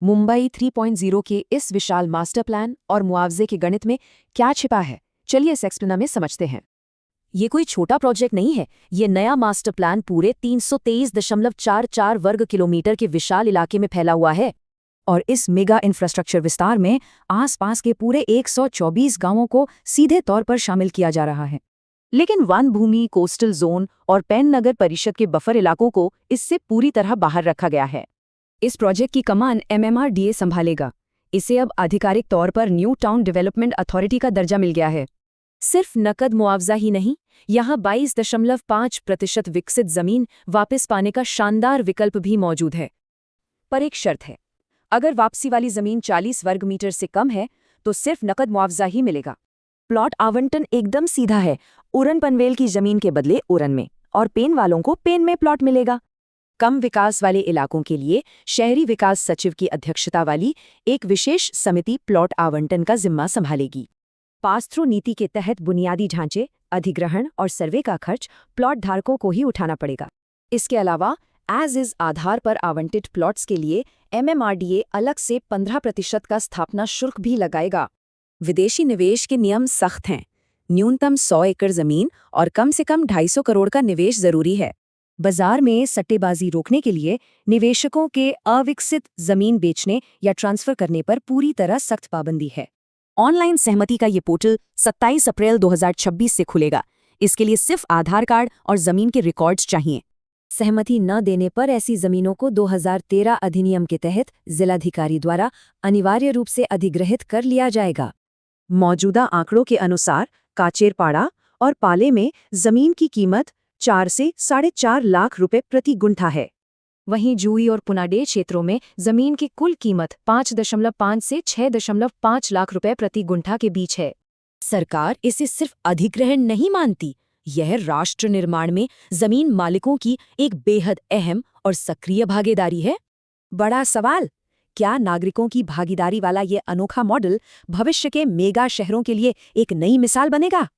मुंबई 3.0 के इस विशाल master plan और मुआवजे के गणित में क्या छिपा है, चलिए इस एक्सप्लेनर में समझते हैं। ये कोई छोटा प्रोजेक्ट नहीं है। ये नया मास्टर प्लान पूरे 323.44 वर्ग किलोमीटर के विशाल इलाके में फैला हुआ है और इस मेगा इंफ्रास्ट्रक्चर विस्तार में आसपास के पूरे 124 गांवों को सीधे तौर पर शामिल किया जा रहा है। लेकिन वन भूमि, कोस्टल जोन और पैन नगर परिषद के बफर इलाकों को इससे पूरी तरह बाहर रखा गया है। इस प्रोजेक्ट की कमान MMRDA संभालेगा। इसे अब आधिकारिक तौर पर न्यू टाउन डेवलपमेंट अथॉरिटी का दर्जा मिल गया है। सिर्फ नकद मुआवजा ही नहीं, यहाँ 22.5% विकसित जमीन वापस पाने का शानदार विकल्प भी मौजूद है। पर एक शर्त है, अगर वापसी वाली जमीन 40 वर्ग मीटर से कम है तो सिर्फ नकद मुआवजा ही मिलेगा। प्लॉट आवंटन एकदम सीधा है, उरन पनवेल की जमीन के बदले उरन में और पेन वालों को पेन में प्लॉट मिलेगा। कम विकास वाले इलाकों के लिए शहरी विकास सचिव की अध्यक्षता वाली एक विशेष समिति प्लॉट आवंटन का जिम्मा संभालेगी। पास थ्रू नीति के तहत बुनियादी ढांचे, अधिग्रहण और सर्वे का खर्च प्लॉट धारकों को ही उठाना पड़ेगा। इसके अलावा एज इज आधार पर आवंटित प्लॉट्स के लिए MMRDA अलग से 15% का स्थापना शुल्क भी लगाएगा। विदेशी निवेश के नियम सख्त हैं। न्यूनतम 100 एकड़ जमीन और कम से कम 250 करोड़ का निवेश जरूरी है। बाजार में सट्टेबाजी रोकने के लिए निवेशकों के अविकसित जमीन बेचने या ट्रांसफर करने पर पूरी तरह सख्त पाबंदी है। ऑनलाइन सहमति का ये पोर्टल 27 अप्रैल 2026 से खुलेगा। इसके लिए सिर्फ आधार कार्ड और जमीन के रिकॉर्ड्स चाहिए। सहमति न देने पर ऐसी जमीनों को 2013 अधिनियम के तहत जिलाधिकारी द्वारा अनिवार्य रूप से अधिग्रहित कर लिया जाएगा। मौजूदा आंकड़ों के अनुसार काचेरपाड़ा और पाले में जमीन की कीमत 4 से 4.5 लाख रुपए प्रति गुंठा है। वहीं जूही और पुनाडे क्षेत्रों में जमीन की कुल कीमत 5.5 से 6.5 लाख रुपए प्रति गुंठा के बीच है। सरकार इसे सिर्फ अधिग्रहण नहीं मानती, यह राष्ट्र निर्माण में जमीन मालिकों की एक बेहद अहम और सक्रिय भागीदारी है। बड़ा सवाल, क्या नागरिकों की भागीदारी वाला ये अनोखा मॉडल भविष्य के मेगा शहरों के लिए एक नई मिसाल बनेगा?